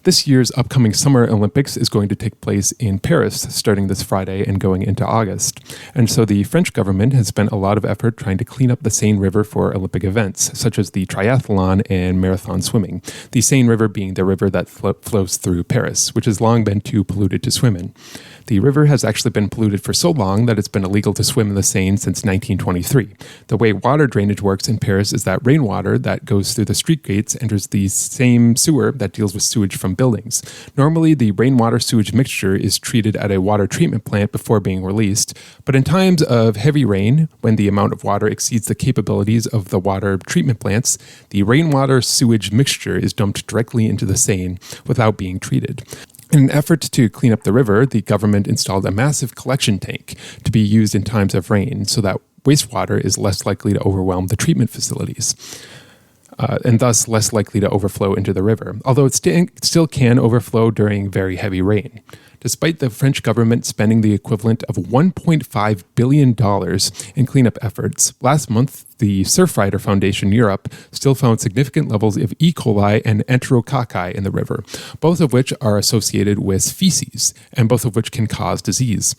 This year's upcoming Summer Olympics is going to take place in Paris starting this Friday and going into August. And so the French government has spent a lot of effort trying to clean up the Seine River for Olympic events, such as the triathlon and marathon swimming. The Seine River being the river that flows through Paris, which has long been too polluted to swim in. The river has actually been polluted for so long that it's been illegal to swim in the Seine since 1923. The way water drainage works in Paris is that rainwater that goes through the street gates enters the same sewer that deals with sewage from buildings. Normally, the rainwater sewage mixture is treated at a water treatment plant before being released, but in times of heavy rain, when the amount of water exceeds the capabilities of the water treatment plants, the rainwater sewage mixture is dumped directly into the Seine without being treated. In an effort to clean up the river, the government installed a massive collection tank to be used in times of rain so that wastewater is less likely to overwhelm the treatment facilities. And thus less likely to overflow into the river, although it still can overflow during very heavy rain. Despite the French government spending the equivalent of $1.5 billion in cleanup efforts, last month the Surfrider Foundation Europe still found significant levels of E. coli and enterococci in the river, both of which are associated with feces, and both of which can cause disease.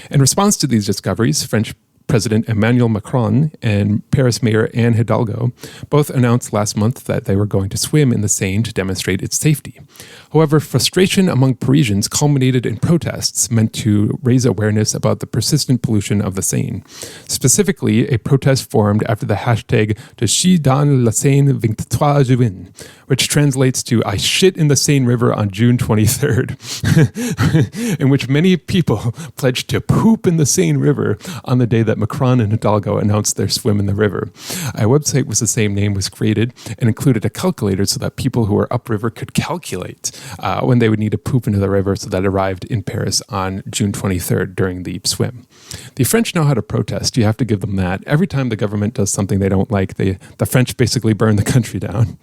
In response to these discoveries, French President Emmanuel Macron and Paris Mayor Anne Hidalgo both announced last month that they were going to swim in the Seine to demonstrate its safety. However, frustration among Parisians culminated in protests meant to raise awareness about the persistent pollution of the Seine. Specifically, a protest formed after the hashtag Je chie dans la Seine 23 juin, which translates to I shit in the Seine River on June 23rd, in which many people pledged to poop in the Seine River on the day that Macron and Hidalgo announced their swim in the river. A website with the same name was created and included a calculator so that people who were upriver could calculate when they would need to poop into the river, so that arrived in Paris on June 23rd during the swim. The French know how to protest. You have to give them that. Every time the government does something they don't like, the French basically burn the country down.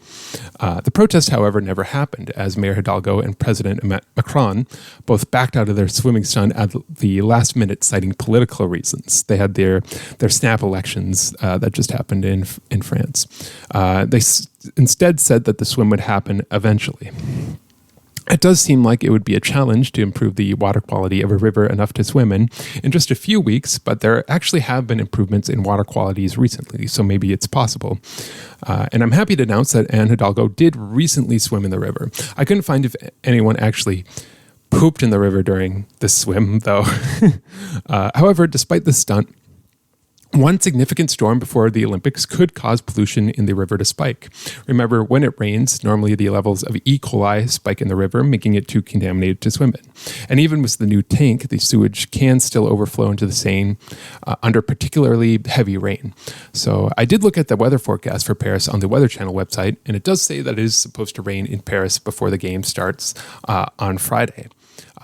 The protest, however, never happened, as Mayor Hidalgo and President Macron both backed out of their swimming stunt at the last minute, citing political reasons. They had their snap elections that just happened in France. They instead said that the swim would happen eventually. It does seem like it would be a challenge to improve the water quality of a river enough to swim in just a few weeks, but there actually have been improvements in water qualities recently, so maybe it's possible. And I'm happy to announce that Anne Hidalgo did recently swim in the river. I couldn't find if anyone actually pooped in the river during this swim, though. However, despite the stunt, one significant storm before the Olympics could cause pollution in the river to spike. Remember, when it rains, normally the levels of E. coli spike in the river, making it too contaminated to swim in. And even with the new tank, the sewage can still overflow into the Seine under particularly heavy rain. So I did look at the weather forecast for Paris on the Weather Channel website, and it does say that it is supposed to rain in Paris before the game starts on Friday.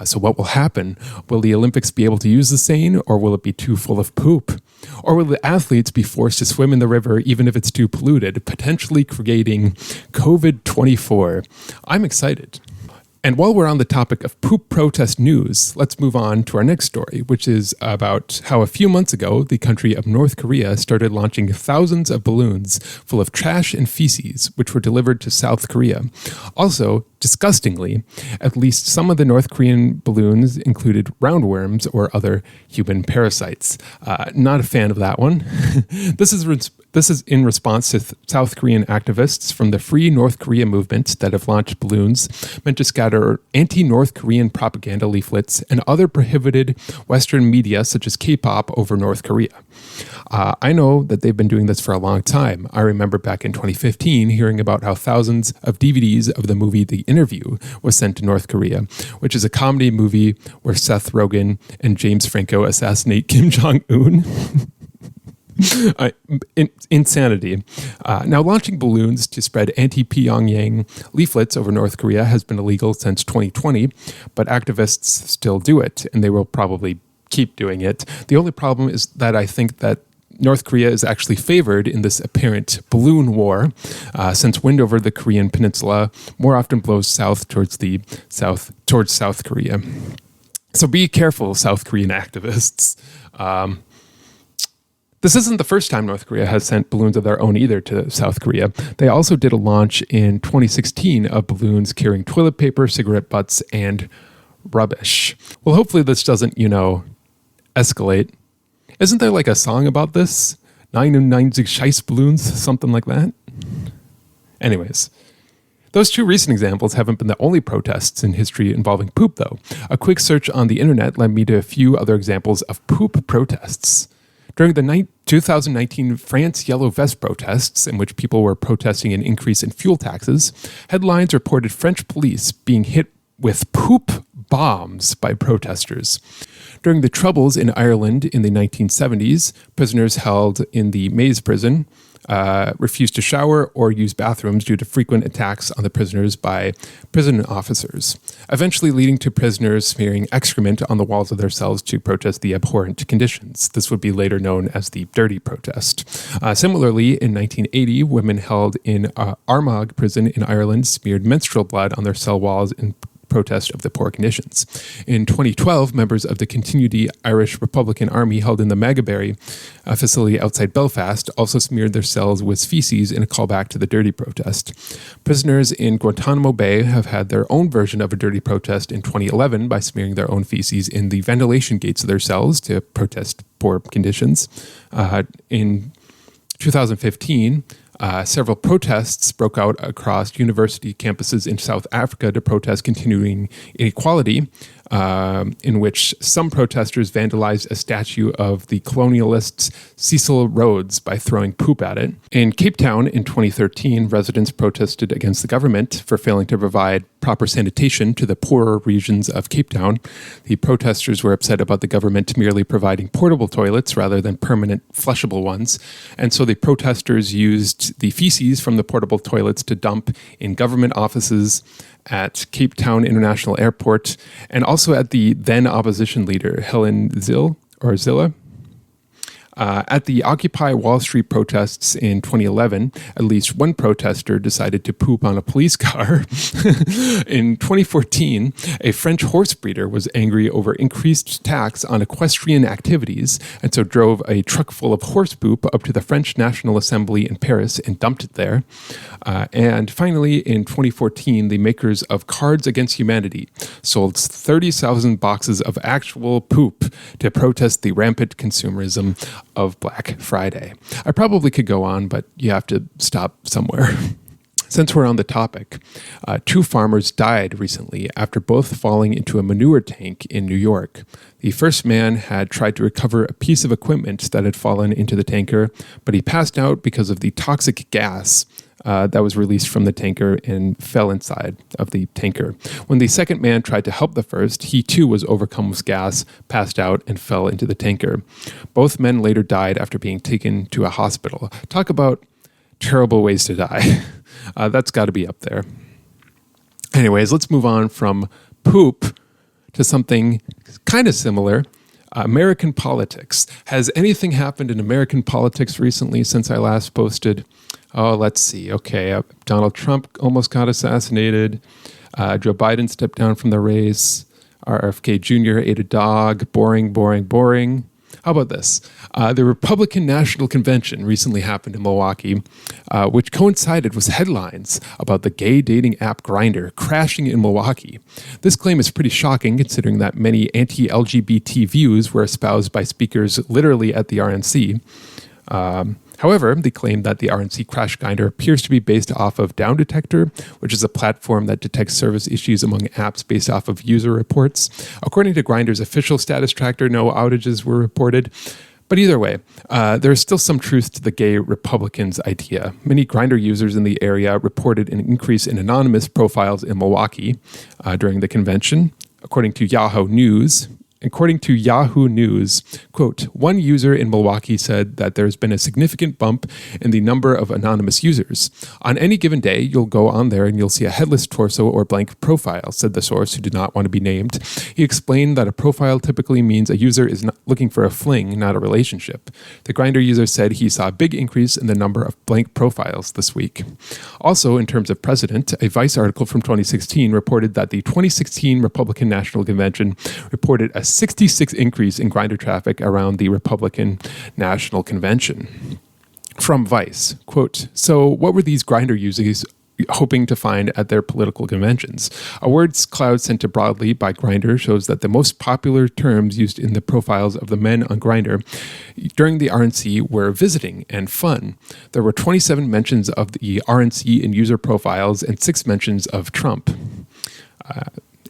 So what will happen? Will the Olympics be able to use the Seine, or will it be too full of poop? Or will the athletes be forced to swim in the river even if it's too polluted, potentially creating COVID-24? I'm excited. And while we're on the topic of poop protest news, let's move on to our next story, which is about how a few months ago, the country of North Korea started launching thousands of balloons full of trash and feces, which were delivered to South Korea. Also, disgustingly, at least some of the North Korean balloons included roundworms or other human parasites. Not a fan of that one. This is in response to South Korean activists from the Free North Korea movement that have launched balloons meant to scatter anti-North Korean propaganda leaflets and other prohibited Western media such as K-pop over North Korea. I know that they've been doing this for a long time. I remember back in 2015 hearing about how thousands of DVDs of the movie The Interview was sent to North Korea, which is a comedy movie where Seth Rogen and James Franco assassinate Kim Jong-un. Insanity. Now, launching balloons to spread anti-Pyongyang leaflets over North Korea has been illegal since 2020, but activists still do it, and they will probably keep doing it. The only problem is that I think that North Korea is actually favored in this apparent balloon war, since wind over the Korean peninsula more often blows south towards South Korea. So be careful, South Korean activists. This isn't the first time North Korea has sent balloons of their own either to South Korea. They also did a launch in 2016 of balloons carrying toilet paper, cigarette butts, and rubbish. Well, hopefully this doesn't, escalate. Isn't there like a song about this? 996 Scheiß balloons, something like that? Anyways. Those two recent examples haven't been the only protests in history involving poop, though. A quick search on the internet led me to a few other examples of poop protests. During the 2019 France Yellow Vest protests, in which people were protesting an increase in fuel taxes, headlines reported French police being hit with poop bombs by protesters. During the Troubles in Ireland in the 1970s, prisoners held in the Maze prison refused to shower or use bathrooms due to frequent attacks on the prisoners by prison officers, eventually leading to prisoners smearing excrement on the walls of their cells to protest the abhorrent conditions. This would be later known as the Dirty Protest. Similarly, in 1980, women held in Armagh prison in Ireland smeared menstrual blood on their cell walls in protest of the poor conditions. In 2012, members of the Continuity Irish Republican Army held in the Magaberry facility outside Belfast also smeared their cells with feces in a callback to the Dirty Protest. Prisoners in Guantanamo Bay have had their own version of a Dirty Protest in 2011 by smearing their own feces in the ventilation gates of their cells to protest poor conditions. In 2015, several protests broke out across university campuses in South Africa to protest continuing inequality, in which some protesters vandalized a statue of the colonialist Cecil Rhodes by throwing poop at it. In Cape Town in 2013, residents protested against the government for failing to provide proper sanitation to the poorer regions of Cape Town. The protesters were upset about the government merely providing portable toilets rather than permanent flushable ones, and so the protesters used the feces from the portable toilets to dump in government offices, at Cape Town International Airport, and also at the then opposition leader, Helen Zille. At the Occupy Wall Street protests in 2011, at least one protester decided to poop on a police car. In 2014, a French horse breeder was angry over increased tax on equestrian activities, and so drove a truck full of horse poop up to the French National Assembly in Paris and dumped it there. And finally, in 2014, the makers of Cards Against Humanity sold 30,000 boxes of actual poop to protest the rampant consumerism of Black Friday. I probably could go on, but you have to stop somewhere. Since we're on the topic, two farmers died recently after both falling into a manure tank in New York. The first man had tried to recover a piece of equipment that had fallen into the tanker, but he passed out because of the toxic gas that was released from the tanker and fell inside of the tanker. When the second man tried to help the first, he too was overcome with gas, passed out, and fell into the tanker. Both men later died after being taken to a hospital. Talk about terrible ways to die. That's got to be up there. Anyways, let's move on from poop to something kind of similar. American politics. Has anything happened in American politics recently since I last posted? Oh, let's see. Okay, Donald Trump almost got assassinated. Joe Biden stepped down from the race. RFK Jr. ate a dog. Boring, boring, boring. How about this? The Republican National Convention recently happened in Milwaukee, which coincided with headlines about the gay dating app Grindr crashing in Milwaukee. This claim is pretty shocking considering that many anti-LGBT views were espoused by speakers literally at the RNC. However, the claim that the RNC crashed Grindr appears to be based off of Down Detector, which is a platform that detects service issues among apps based off of user reports. According to Grindr's official status tracker, no outages were reported. But either way, there is still some truth to the gay Republicans idea. Many Grindr users in the area reported an increase in anonymous profiles in Milwaukee during the convention. According to Yahoo News, quote, one user in Milwaukee said that there's been a significant bump in the number of anonymous users. On any given day, you'll go on there and you'll see a headless torso or blank profile, said the source who did not want to be named. He explained that a profile typically means a user is not looking for a fling, not a relationship. The Grindr user said he saw a big increase in the number of blank profiles this week. Also, in terms of precedent, a Vice article from 2016 reported that the 2016 Republican National Convention reported a 66 increase in Grindr traffic around the Republican National Convention. From Vice, quote, "So what were these Grindr users hoping to find at their political conventions? A words cloud sent broadly by Grindr shows that the most popular terms used in the profiles of the men on Grindr during the RNC were visiting and fun. There were 27 mentions of the RNC in user profiles and 6 mentions of Trump."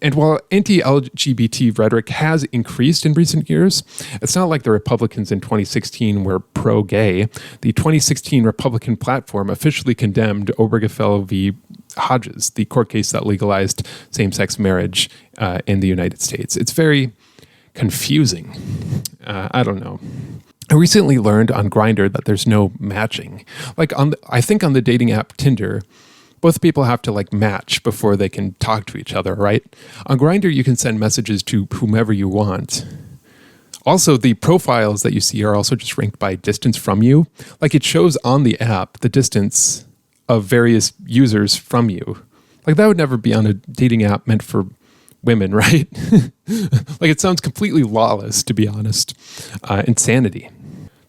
And while anti-LGBT rhetoric has increased in recent years, it's not like the Republicans in 2016 were pro-gay. The 2016 Republican platform officially condemned Obergefell v. Hodges, the court case that legalized same-sex marriage in the United States. It's very confusing. I don't know. I recently learned on Grindr that there's no matching. Like I think on the dating app Tinder, both people have to match before they can talk to each other, right? On Grindr, you can send messages to whomever you want. Also, the profiles that you see are also just ranked by distance from you. It shows on the app the distance of various users from you. That would never be on a dating app meant for women, right? It sounds completely lawless, to be honest. Insanity.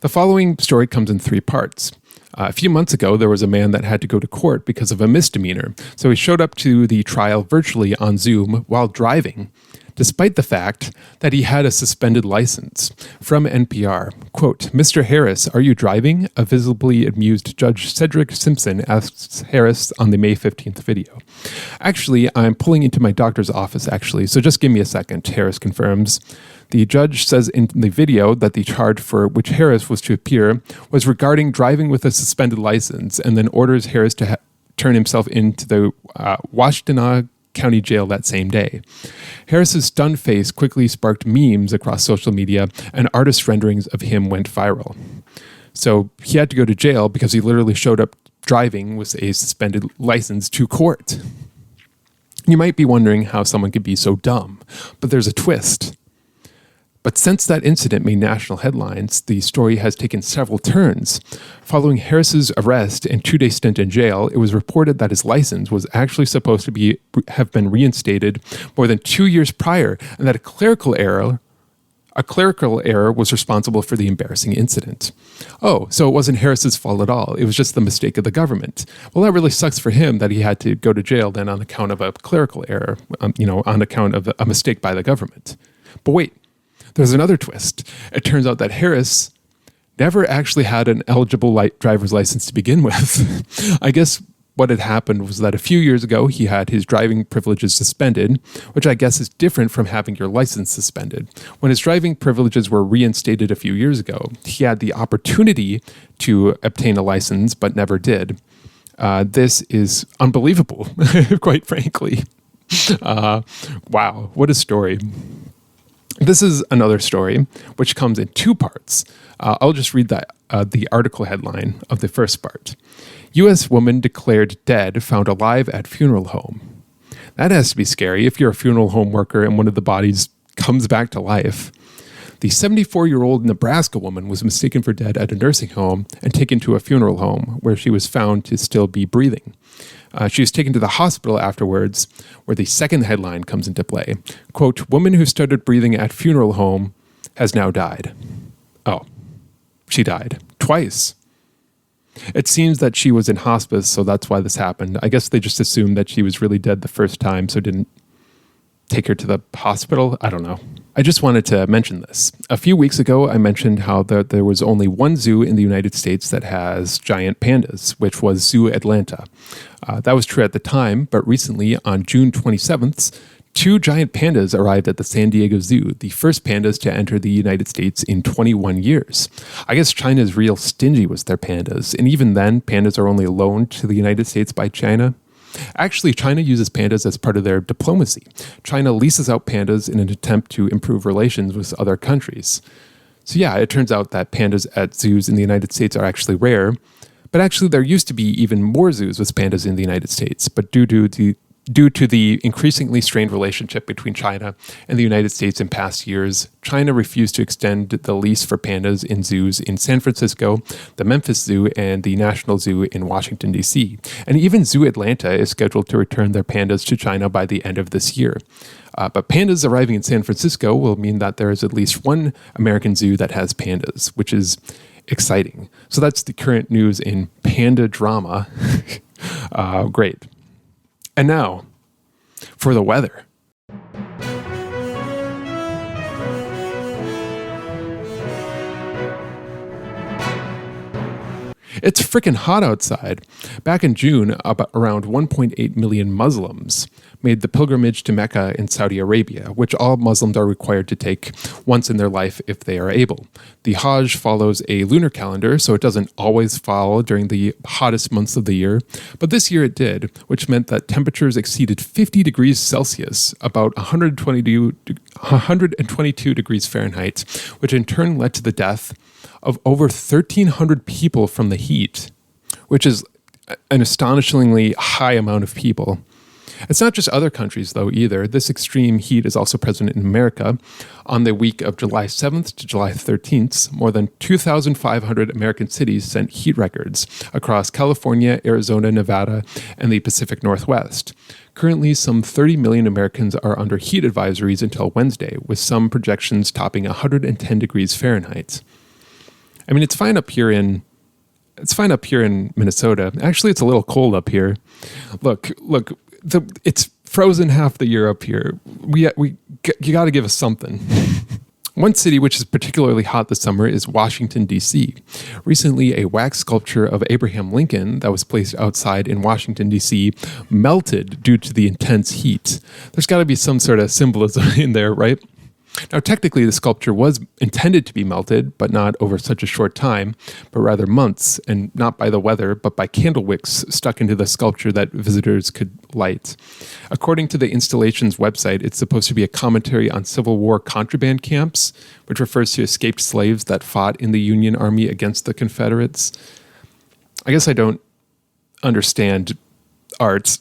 The following story comes in 3 parts. A few months ago, there was a man that had to go to court because of a misdemeanor. So he showed up to the trial virtually on Zoom while driving, despite the fact that he had a suspended license. From NPR, quote, "Mr. Harris, are you driving?" A visibly amused Judge Cedric Simpson asks Harris on the May 15th video. "Actually, I'm pulling into my doctor's office, so just give me a second," Harris confirms. The judge says in the video that the charge for which Harris was to appear was regarding driving with a suspended license, and then orders Harris to turn himself into the Washtenaw County Jail that same day. Harris's stunned face quickly sparked memes across social media, and artist renderings of him went viral. So he had to go to jail because he literally showed up driving with a suspended license to court. You might be wondering how someone could be so dumb, but there's a twist. But since that incident made national headlines, the story has taken several turns. Following Harris's arrest and 2-day stint in jail, it was reported that his license was actually supposed to have been reinstated more than 2 years prior, and that a clerical error was responsible for the embarrassing incident. Oh, so it wasn't Harris's fault at all. It was just the mistake of the government. Well, that really sucks for him that he had to go to jail then on account of a clerical error, on account of a mistake by the government. But wait. There's another twist. It turns out that Harris never actually had an eligible driver's license to begin with. I guess what had happened was that a few years ago, he had his driving privileges suspended, which I guess is different from having your license suspended. When his driving privileges were reinstated a few years ago, he had the opportunity to obtain a license, but never did. This is unbelievable, quite frankly. Wow, what a story. This is another story, which comes in 2 parts. I'll just read the article headline of the first part. U.S. woman declared dead, found alive at funeral home. That has to be scary if you're a funeral home worker and one of the bodies comes back to life. The 74-year-old Nebraska woman was mistaken for dead at a nursing home and taken to a funeral home where she was found to still be breathing. She was taken to the hospital afterwards, where the second headline comes into play. Quote, "Woman who started breathing at funeral home has now died." Oh, she died. Twice. It seems that she was in hospice, so that's why this happened. I guess they just assumed that she was really dead the first time, so didn't take her to the hospital. I don't know. I just wanted to mention this. A few weeks ago, I mentioned how there was only one zoo in the United States that has giant pandas, which was Zoo Atlanta. That was true at the time, but recently, on June 27th, 2 giant pandas arrived at the San Diego Zoo, the first pandas to enter the United States in 21 years. I guess China's real stingy with their pandas, and even then, pandas are only loaned to the United States by China. Actually, China uses pandas as part of their diplomacy. China leases out pandas in an attempt to improve relations with other countries. So yeah, it turns out that pandas at zoos in the United States are actually rare, but actually there used to be even more zoos with pandas in the United States. But due to Due to the increasingly strained relationship between China and the United States in past years, China refused to extend the lease for pandas in zoos in San Francisco, the Memphis Zoo, and the National Zoo in Washington, D.C. And even Zoo Atlanta is scheduled to return their pandas to China by the end of this year. But pandas arriving in San Francisco will mean that there is at least one American zoo that has pandas, which is exciting. So that's the current news in panda drama. Great. And now, for the weather. It's freaking hot outside. Back in June, around 1.8 million Muslims made the pilgrimage to Mecca in Saudi Arabia, which all Muslims are required to take once in their life if they are able. The Hajj follows a lunar calendar, so it doesn't always fall during the hottest months of the year, but this year it did, which meant that temperatures exceeded 50 degrees Celsius, about 122 degrees Fahrenheit, which in turn led to the death of over 1,300 people from the heat, which is an astonishingly high amount of people. It's not just other countries, though, either. This extreme heat is also present in America. On the week of July 7th to July 13th, more than 2,500 American cities sent heat records across California, Arizona, Nevada, and the Pacific Northwest. Currently, some 30 million Americans are under heat advisories until Wednesday, with some projections topping 110 degrees Fahrenheit. I mean, it's fine up here in Minnesota. Actually, it's a little cold up here. Look, it's frozen half the year up here. You got to give us something. One city which is particularly hot this summer is Washington, D.C. Recently, a wax sculpture of Abraham Lincoln that was placed outside in Washington, D.C. melted due to the intense heat. There's got to be some sort of symbolism in there, right? Now, technically, the sculpture was intended to be melted, but not over such a short time, but rather months, and not by the weather, but by candle wicks stuck into the sculpture that visitors could light. According to the installation's website, it's supposed to be a commentary on Civil War contraband camps, which refers to escaped slaves that fought in the Union Army against the Confederates. I guess I don't understand art.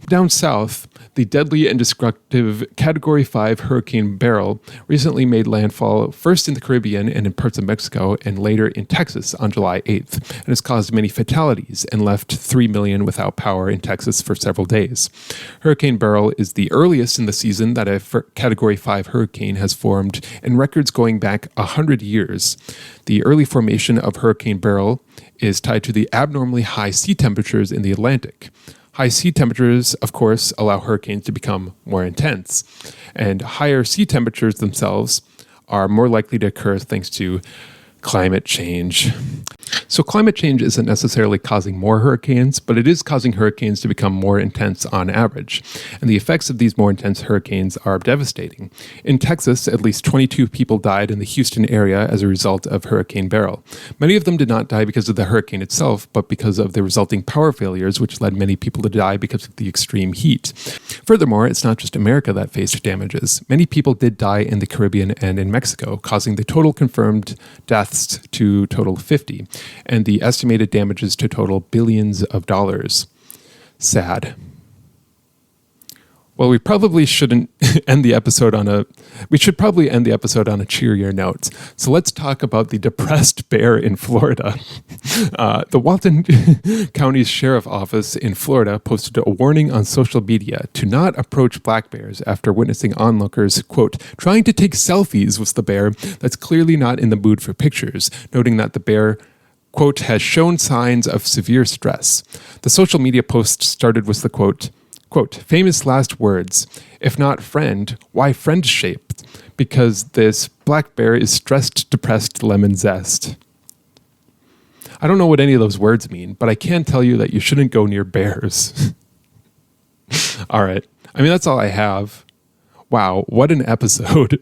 Down south, the deadly and destructive Category 5 Hurricane Beryl recently made landfall first in the Caribbean and in parts of Mexico and later in Texas on July 8th, and has caused many fatalities and left 3 million without power in Texas for several days. Hurricane Beryl is the earliest in the season that a Category 5 hurricane has formed, and records going back 100 years. The early formation of Hurricane Beryl is tied to the abnormally high sea temperatures in the Atlantic. High sea temperatures, of course, allow hurricanes to become more intense, and higher sea temperatures themselves are more likely to occur thanks to climate change. So climate change isn't necessarily causing more hurricanes, but it is causing hurricanes to become more intense on average. And the effects of these more intense hurricanes are devastating. In Texas, at least 22 people died in the Houston area as a result of Hurricane Beryl. Many of them did not die because of the hurricane itself, but because of the resulting power failures, which led many people to die because of the extreme heat. Furthermore, it's not just America that faced damages. Many people did die in the Caribbean and in Mexico, causing the total confirmed deaths to total 50, and the estimated damages to total billions of dollars. Sad. Well, we probably shouldn't end the episode on a... We should probably end the episode on a cheerier note. So let's talk about the depressed bear in Florida. The Walton County Sheriff Office in Florida posted a warning on social media to not approach black bears after witnessing onlookers, quote, trying to take selfies with the bear that's clearly not in the mood for pictures, noting that the bear, quote, has shown signs of severe stress. The social media post started with the quote, famous last words, if not friend, why friend-shaped? Because this black bear is stressed, depressed lemon zest. I don't know what any of those words mean, but I can tell you that you shouldn't go near bears. All right. I mean, that's all I have. Wow, what an episode.